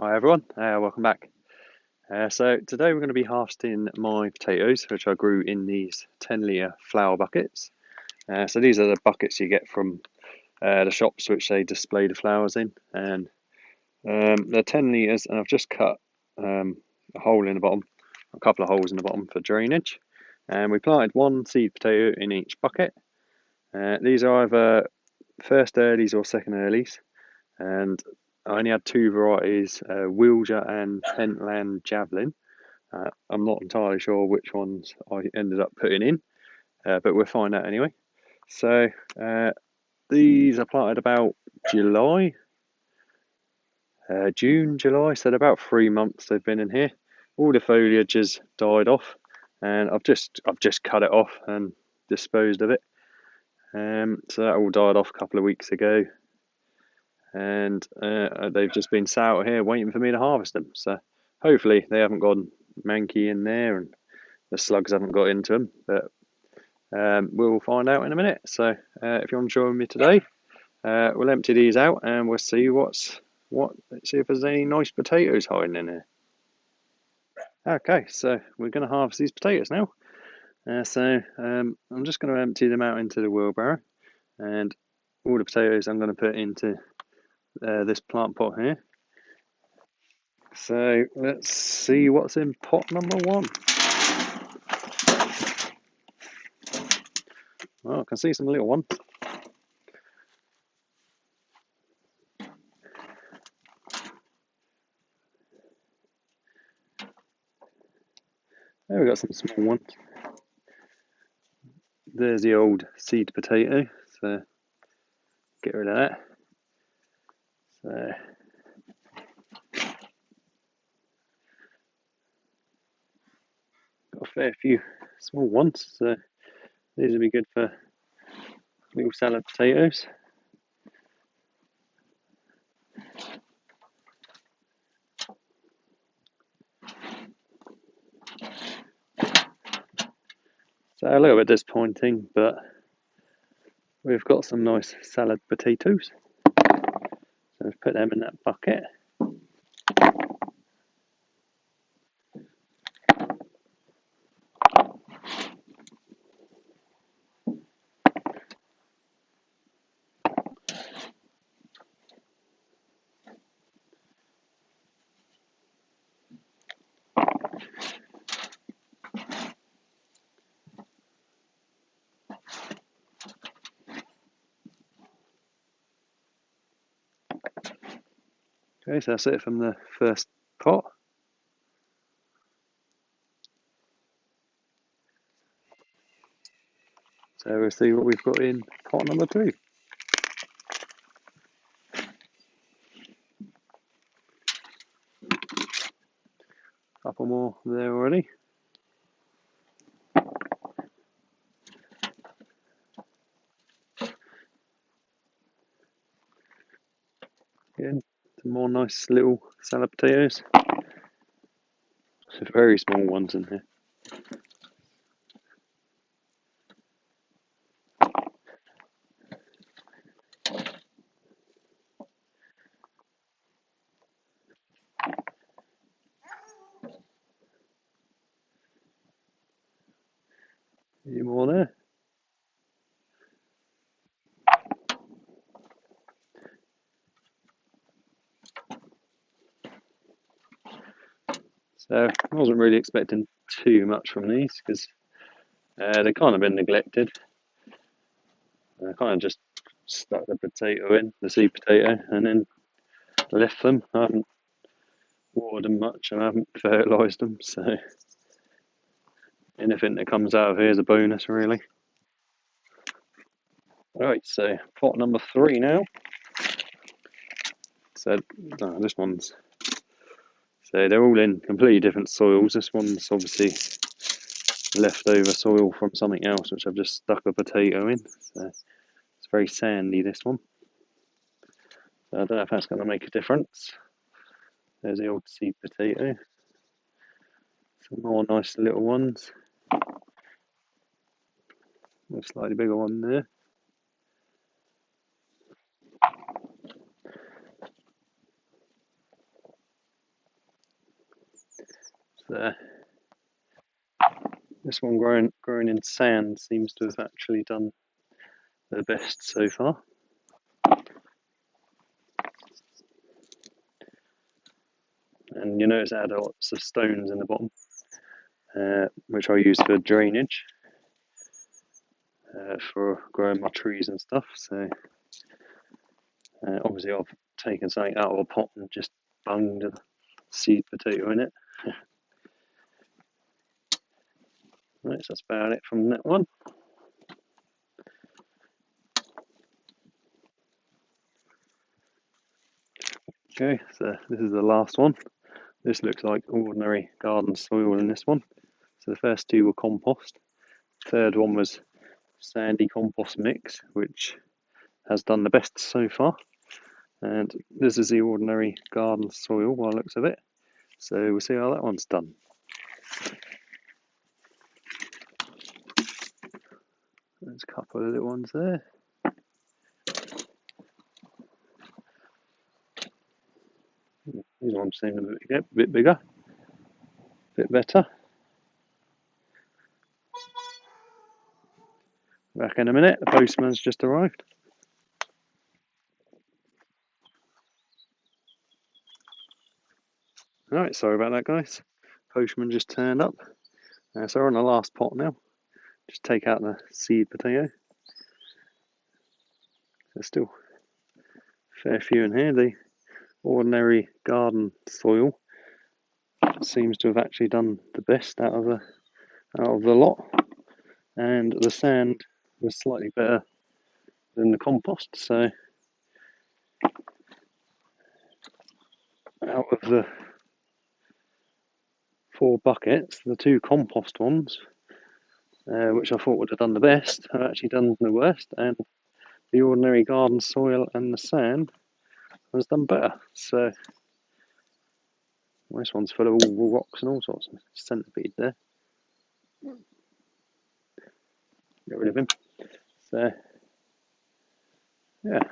Hi everyone, welcome back. So today we're going to be harvesting my potatoes, which I grew in these 10 litre flower buckets. So these are the buckets you get from the shops which they display the flowers in, and they're 10 litres, and I've just cut a hole in the bottom, a couple of holes in the bottom for drainage, and we planted one seed potato in each bucket. These are either first earlies or second earlies, and I only had two varieties, Wilger and Pentland Javelin. I'm not entirely sure which ones I ended up putting in, but we'll find out anyway. So these are planted about July, June, July, so about 3 months they've been in here. All the foliage has died off, and I've just cut it off and disposed of it. So that all died off a couple of weeks ago, and they've just been sat out here waiting for me to harvest them. So hopefully they haven't gone manky in there and the slugs haven't got into them, but we'll find out in a minute. So if you want to join me today, we'll empty these out and we'll see let's see if there's any nice potatoes hiding in here. Okay, so we're going to harvest these potatoes now. I'm just going to empty them out into the wheelbarrow, and all the potatoes I'm going to put into this plant pot here. So let's see what's in pot number one. Well, I can see some little ones. There we got some small ones. There's the old seed potato, so get rid of that. So got a fair few small ones, so these will be good for little salad potatoes. So a little bit disappointing, but we've got some nice salad potatoes. So let's put them in that bucket. Okay, so that's it from the first pot. So we'll see what we've got in pot number two. Couple more there already. Again, some more nice little salad potatoes. Some very small ones in here. Any more there? So I wasn't really expecting too much from these because they've kind of been neglected. I kind of just stuck the potato in, the seed potato, and then left them. I haven't watered them much and I haven't fertilised them, so anything that comes out of here is a bonus, really. Right, so pot number three now. So this one's, so they're all in completely different soils. This one's obviously leftover soil from something else, which I've just stuck a potato in. So it's very sandy, this one. So I don't know if that's going to make a difference. There's the old seed potato. Some more nice little ones. A slightly bigger one there. So this one growing in sand seems to have actually done the best so far. And you notice I had lots of stones in the bottom, which I use for drainage, for growing my trees and stuff. So obviously I've taken something out of a pot and just bunged a seed potato in it. Right, so that's about it from that one. Okay, so this is the last one. This looks like ordinary garden soil in this one. So the first two were compost. Third one was sandy compost mix, which has done the best so far. And this is the ordinary garden soil by the looks of it. So we'll see how that one's done. There's a couple of little ones there. These ones seem a bit bigger, a bit better. Back in a minute, the postman's just arrived. Right, sorry about that, guys. Postman just turned up. So we're on the last pot now. Just take out the seed potato. There's still a fair few in here. The ordinary garden soil seems to have actually done the best out of the lot, and the sand was slightly better than the compost. So out of the 4 buckets, the 2 compost ones, which I thought would have done the best, have actually done the worst, and the ordinary garden soil and the sand has done better. So this one's full of all rocks and all sorts of centipedes there. Get rid of him. So yeah,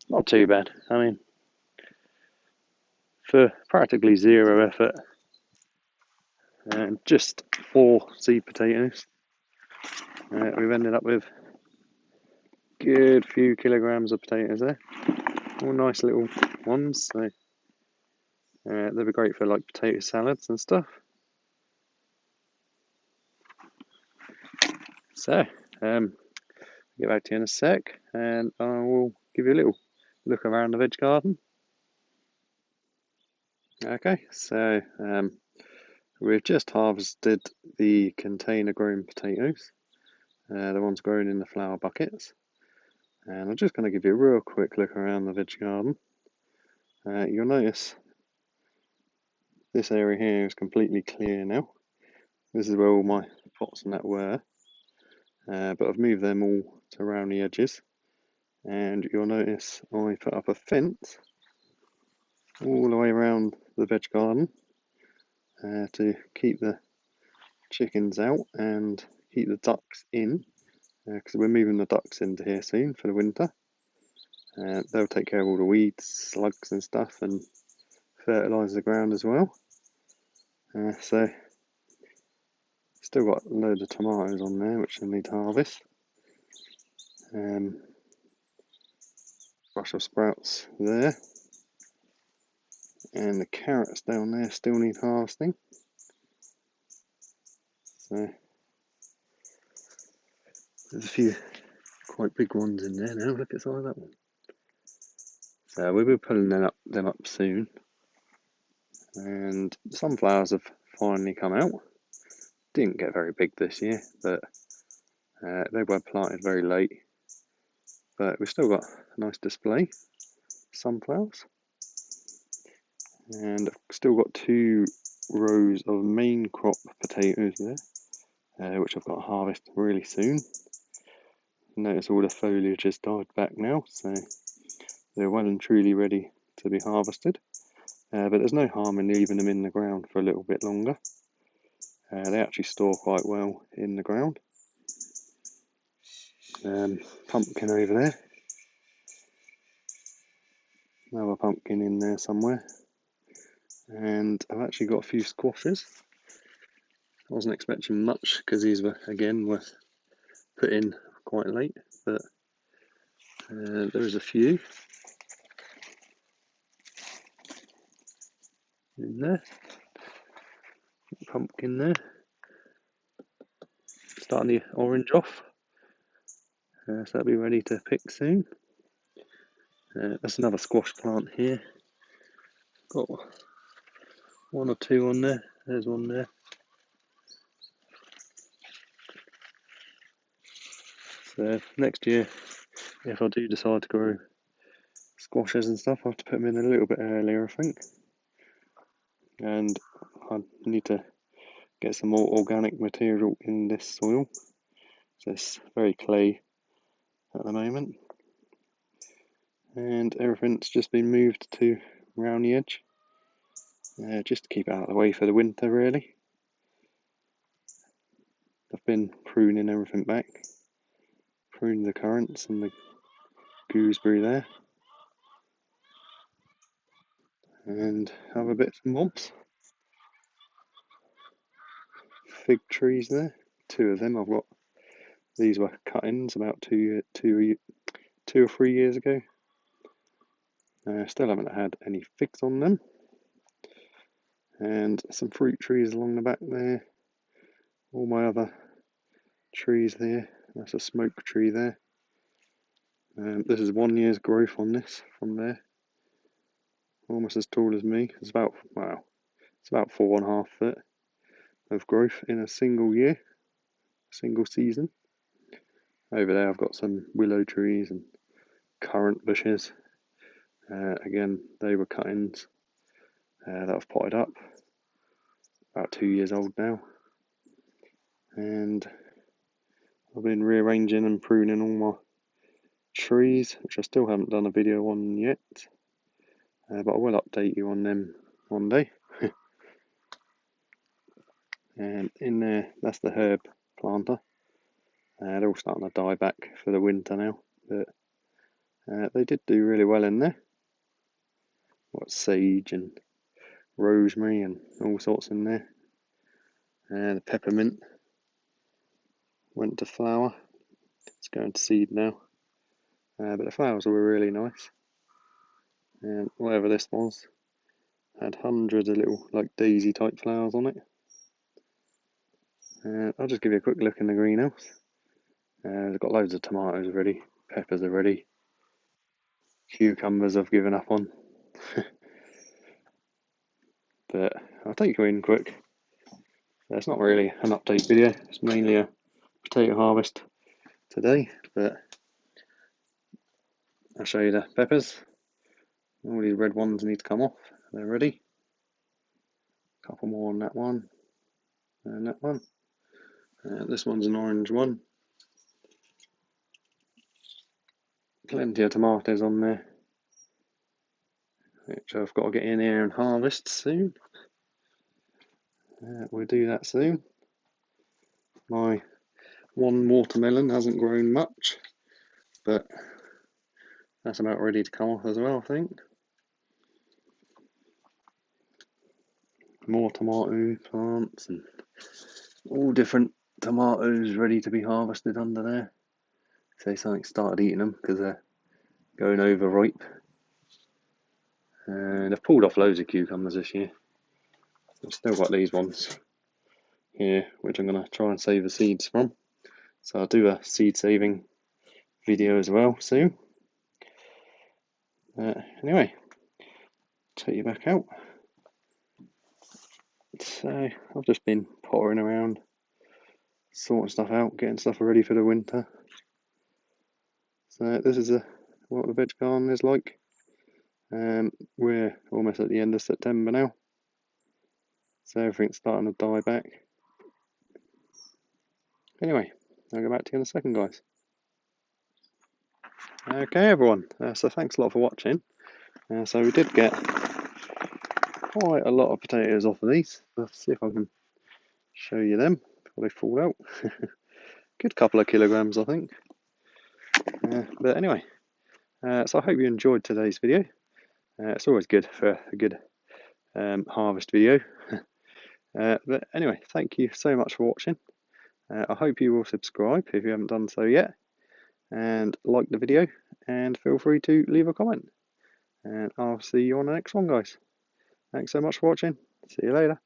not too bad. I mean, for practically zero effort and just 4 seed potatoes, we've ended up with a good few kilograms of potatoes there. All nice little ones. So they'll be great for like potato salads and stuff. So get back to you in a sec, and I will give you a little look around the veg garden. Okay, so we've just harvested the container grown potatoes, the ones grown in the flower buckets, and I'm just going to give you a real quick look around the veg garden. You'll notice this area here is completely clear now. This is where all my pots and that were, but I've moved them all to around the edges, and you'll notice I put up a fence all the way around the veg garden to keep the chickens out and keep the ducks in, because we're moving the ducks into here soon for the winter. They'll take care of all the weeds, slugs and stuff, and fertilise the ground as well. So still got a load of tomatoes on there which I need to harvest. Brussels sprouts there, and the carrots down there still need harvesting. So there's a few quite big ones in there now. Look at some of that one. So we'll be pulling them up soon. And sunflowers have finally come out. Didn't get very big this year, but they were planted very late. But we've still got a nice display sunflowers, and I've still got 2 rows of main crop potatoes there, which I've got to harvest really soon. Notice all the foliage has died back now, so they're well and truly ready to be harvested. But there's no harm in leaving them in the ground for a little bit longer. They actually store quite well in the ground. Pumpkin over there. Another pumpkin in there somewhere. And I've actually got a few squashes. I wasn't expecting much because these were put in quite late, but there is a few in there. Pumpkin there, starting the orange off, so that'll be ready to pick soon. That's another squash plant here. Got one or two on there. There's one there. So next year, if I do decide to grow squashes and stuff, I have to put them in a little bit earlier, I think. And I need to get some more organic material in this soil. So it's very clay at the moment. And everything's just been moved to around the edge, just to keep it out of the way for the winter, really. I've been pruning everything back, pruning the currants and the gooseberry there, and other bits and bobs. Fig trees there, two of them I've got. These were cut-ins about two or 3 years ago. Still haven't had any figs on them. And some fruit trees along the back there. All my other trees there. That's a smoke tree there. This is 1 year's growth on this from there. Almost as tall as me. It's about 4.5 foot of growth in a single year, single season. Over there I've got some willow trees and currant bushes. Again, they were cut-ins that I've potted up. About 2 years old now. And I've been rearranging and pruning all my trees, which I still haven't done a video on yet. But I will update you on them one day. And in there, that's the herb planter. They're all starting to die back for the winter now, but they did do really well in there. Got sage and rosemary and all sorts in there. The peppermint went to flower. It's going to seed now. But the flowers were really nice. And whatever this was, had hundreds of little like daisy type flowers on it. I'll just give you a quick look in the greenhouse. They've got loads of tomatoes ready, peppers are ready, cucumbers I've given up on. But I'll take you in quick. It's not really an update video, it's mainly a potato harvest today, but I'll show you the peppers. All these red ones need to come off, they're ready. A couple more on that one, and that one. This one's an orange one. Plenty of tomatoes on there, which I've got to get in here and harvest soon. We'll do that soon. My one watermelon hasn't grown much, but that's about ready to come off as well, I think. More tomato plants and all different tomatoes ready to be harvested under there. Say something started eating them because they're going over ripe. And I've pulled off loads of cucumbers this year. I've still got these ones here, which I'm going to try and save the seeds from. So I'll do a seed saving video as well soon. Anyway, take you back out. So I've just been pottering around, sorting stuff out, getting stuff ready for the winter. So this is what the veg garden is like. We're almost at the end of September now, so everything's starting to die back. Anyway, I'll go back to you in a second, guys. Okay, everyone, so thanks a lot for watching. So we did get quite a lot of potatoes off of these. Let's see if I can show you them before they fall out. Good couple of kilograms, I think. But anyway, so I hope you enjoyed today's video. It's always good for a good harvest video. But anyway, thank you so much for watching. I hope you will subscribe if you haven't done so yet, and like the video, and feel free to leave a comment. And I'll see you on the next one, guys. Thanks so much for watching. See you later.